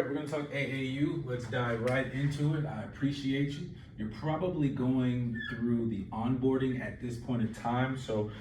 we're gonna talk AAU. Let's dive right into it. I appreciate you. You're probably going through the onboarding at this point in time. So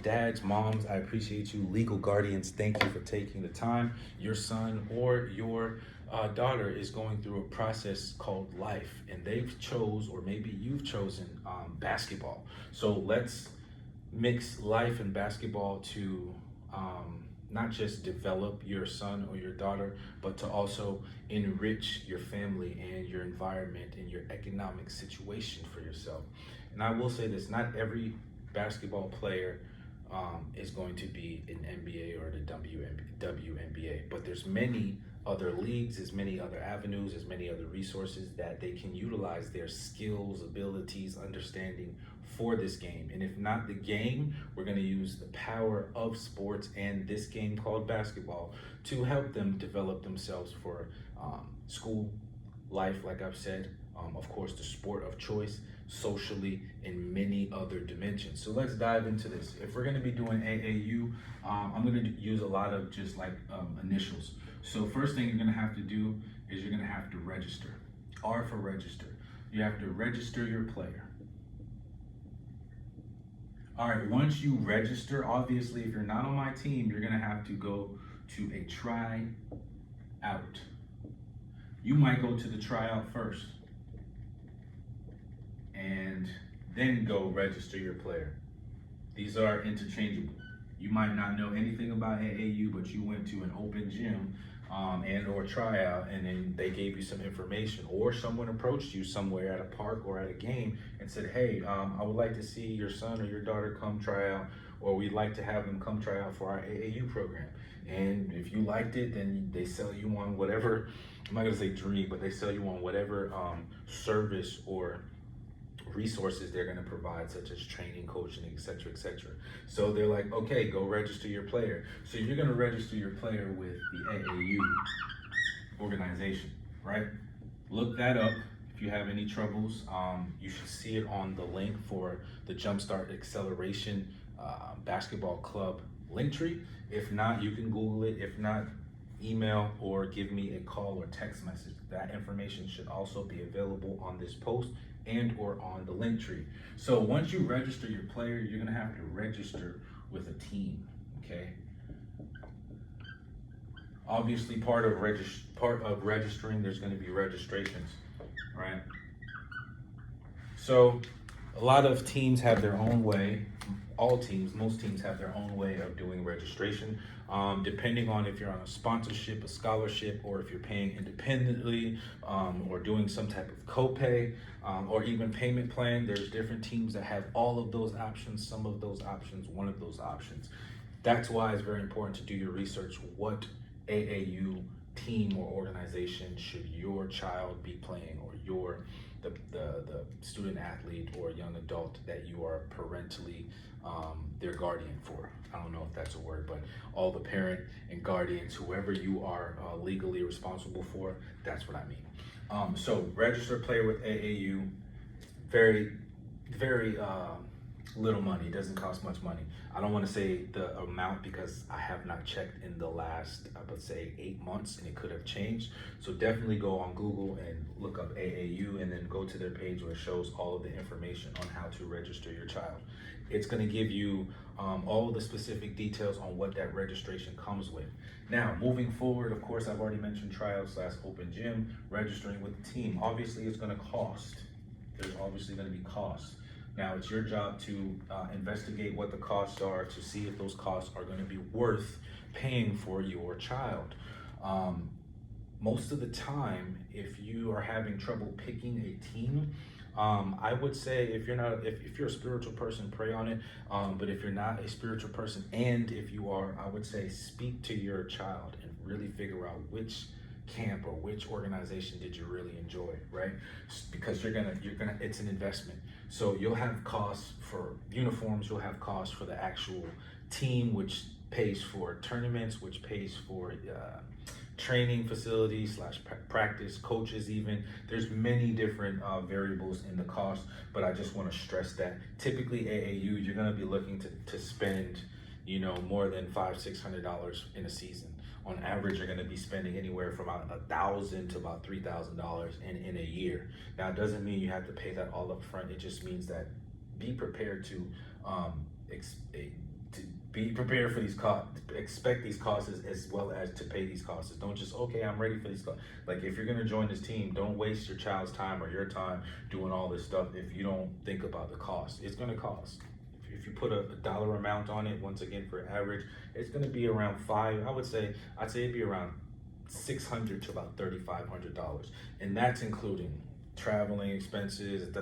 dads, moms, I appreciate you. Legal guardians, thank you for taking the time. Your son or your daughter is going through a process called life, and they've chose, or maybe you've chosen basketball. So let's mix life and basketball to not just develop your son or your daughter, but to also enrich your family and your environment and your economic situation for yourself. And I will say this, not every basketball player is going to be an NBA or the WNBA, but there's many other leagues, there's many other avenues, there's many other resources that they can utilize their skills, abilities, understanding for this game. And if not the game, we're going to use the power of sports and this game called basketball to help them develop themselves for school, life, like I've said, of course, the sport of choice, socially, and many other dimensions. So let's dive into this. If we're going to be doing AAU, I'm going to use a lot of just like initials. So first thing you're going to have to do is you're going to have to register. R for register. You have to register your player. All right, once you register, obviously, if you're not on my team, you're going to have to go to a tryout. You might go to the tryout first and then go register your player. These are interchangeable. You might not know anything about AAU, but you went to an open gym and or tryout, and then they gave you some information, or someone approached you somewhere at a park or at a game and said, hey, I would like to see your son or your daughter come try out, or we'd like to have them come try out for our AAU program. And if you liked it, then they sell you on whatever, I'm not gonna say dream, but they sell you on whatever service or resources they're going to provide, such as training, coaching, etc. So they're like, okay, go register your player. So you're going to register your player with the AAU organization, right? Look that up. If you have any troubles, you should see it on the link for the Jumpstart Acceleration Basketball Club link tree. If not, you can Google it. If not, email or give me a call or text message. That information should also be available on this post and or on the link tree. So once you register your player, you're gonna have to register with a team, okay? Obviously, part of registering, there's gonna be registrations, right? So a lot of teams have their own way. Most teams have their own way of doing registration, depending on if you're on a sponsorship, a scholarship, or if you're paying independently, or doing some type of copay, or even payment plan. There's different teams that have all of those options, some of those options, one of those options. That's why it's very important to do your research. What AAU team or organization should your child be playing, or the student athlete or young adult that you are parentally their guardian for. I don't know if that's a word, but all the parent and guardians, whoever you are legally responsible for, that's what I mean. So register player with AAU, very little money. It doesn't cost much money. I don't want to say the amount because I have not checked in the last, I would say, 8 months, and it could have changed. So definitely go on Google and look up AAU, and then go to their page where it shows all of the information on how to register your child. It's going to give you all of the specific details on what that registration comes with. Now, moving forward, of course, I've already mentioned tryouts / open gym, registering with the team. Obviously, it's going to cost. There's obviously going to be costs. Now, it's your job to investigate what the costs are, to see if those costs are going to be worth paying for your child. Most of the time, if you are having trouble picking a team, I would say if you're a spiritual person, pray on it. But if you're not a spiritual person, and if you are, I would say speak to your child and really figure out which camp or which organization did you really enjoy, right? Because it's an investment. So you'll have costs for uniforms, you'll have costs for the actual team, which pays for tournaments, which pays for training facilities / practice, coaches even. There's many different variables in the cost, but I just want to stress that typically AAU, you're going to be looking to spend, more than $500-600 in a season On average, you're going to be spending anywhere from about $1,000 to about $3,000 in a year. Now, it doesn't mean you have to pay that all up front. It just means that be prepared to be prepared for these costs, expect these costs as well as to pay these costs. Don't just, okay, I'm ready for these costs. Like, if you're gonna join this team, don't waste your child's time or your time doing all this stuff if you don't think about the cost. It's gonna cost. If you put a dollar amount on it, once again, for average, it's gonna be around I'd say it'd be around $600 to about $3,500. And that's including traveling expenses,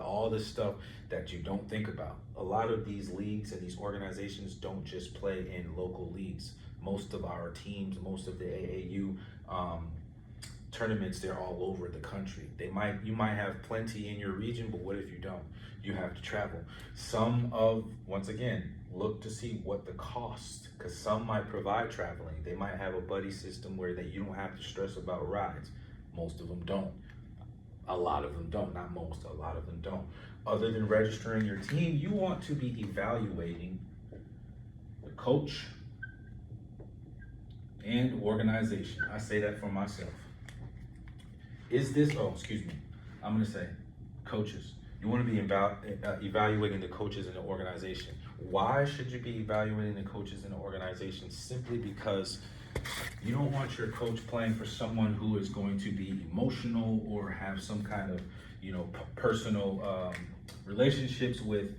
all this stuff that you don't think about. A lot of these leagues and these organizations don't just play in local leagues. Most of our teams, most of the AAU tournaments, they're all over the country. You might have plenty in your region, but what if you don't? You have to travel. Once again, look to see what the cost, because some might provide traveling. They might have a buddy system where you don't have to stress about rides. Most of them don't. A lot of them don't, not most, a lot of them don't. Other than registering your team, you want to be evaluating the coach and organization. I say that for myself. I'm gonna say coaches. You wanna be evaluating the coaches in the organization. Why should you be evaluating the coaches in the organization? Simply because you don't want your coach playing for someone who is going to be emotional or have some kind of, personal relationships with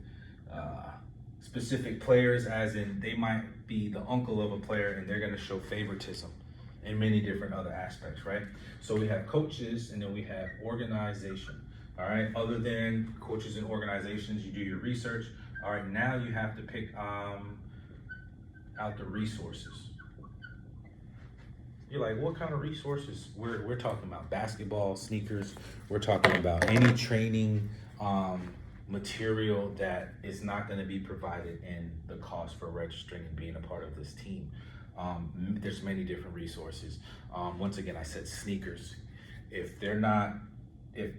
specific players, as in they might be the uncle of a player and they're going to show favoritism in many different other aspects, right? So we have coaches and then we have organization, all right? Other than coaches and organizations, you do your research. All right, now you have to pick out the resources. You're like, what kind of resources? We're talking about basketball, sneakers. We're talking about any training material that is not going to be provided in the cost for registering and being a part of this team. There's many different resources. Once again, I said sneakers. If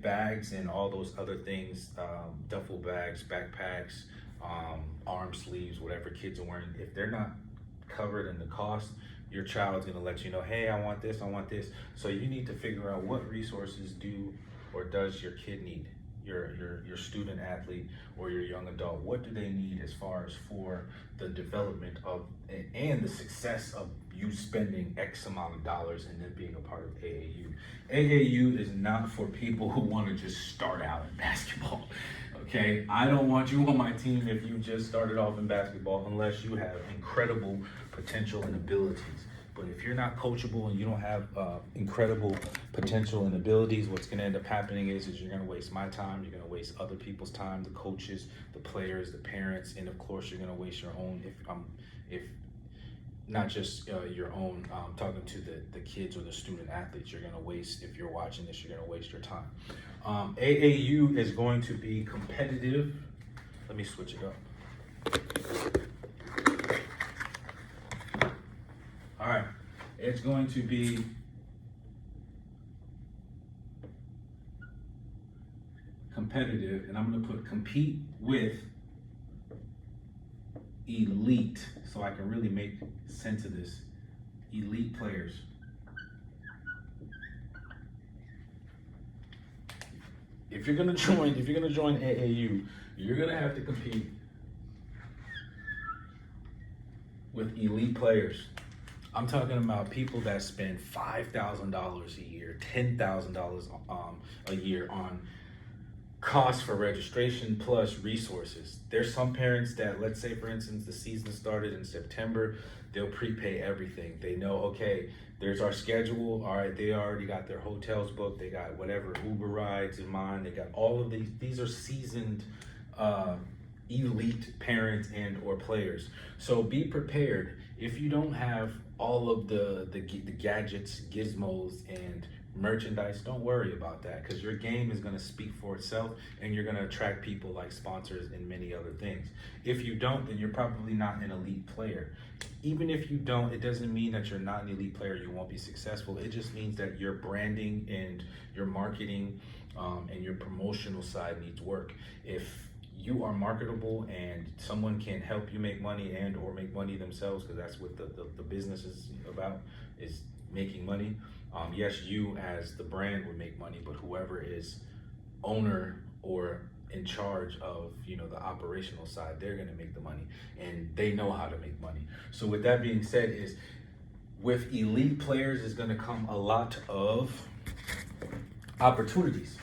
bags and all those other things, duffel bags, backpacks, arm sleeves, whatever kids are wearing, if they're not covered in the cost, your child's gonna let you know, hey, I want this. So you need to figure out what resources does your kid need, your student athlete or your young adult. What do they need as far as for the development of and the success of you spending X amount of dollars and then being a part of AAU. AAU is not for people who want to just start out in basketball. Okay, I don't want you on my team if you just started off in basketball, unless you have incredible potential and abilities. But if you're not coachable and you don't have incredible potential and abilities, what's going to end up happening is you're going to waste my time, you're going to waste other people's time, the coaches, the players, the parents, and of course you're going to waste your own, if not just your own, talking to the kids or the student athletes, you're going to waste, if you're watching this, you're going to waste your time. AAU is going to be competitive. Let me switch it up. All right, it's going to be competitive, and I'm going to put compete with elite, so I can really make sense of this. Elite players. If you're gonna join AAU, you're gonna have to compete with elite players. I'm talking about people that spend $5,000 a year, $10,000 a year on costs for registration plus resources. There's some parents that, let's say for instance, the season started in September, they'll prepay everything. They know, okay, there's our schedule. All right, they already got their hotels booked. They got whatever Uber rides in mind. They got all of these. These are seasoned elite parents and or players. So be prepared. If you don't have all of the gadgets, gizmos, and merchandise, don't worry about that, because your game is going to speak for itself and you're going to attract people like sponsors and many other things. If you don't, then you're probably not an elite player. Even if you don't, it doesn't mean that you're not an elite player, you won't be successful. It just means that your branding and your marketing and your promotional side needs work. If you are marketable and someone can help you make money and or make money themselves, because that's what the business is about, is making money. Yes, you as the brand would make money, but whoever is owner or in charge of, you know, the operational side, they're going to make the money, and they know how to make money. So with that being said, is with elite players is going to come a lot of opportunities.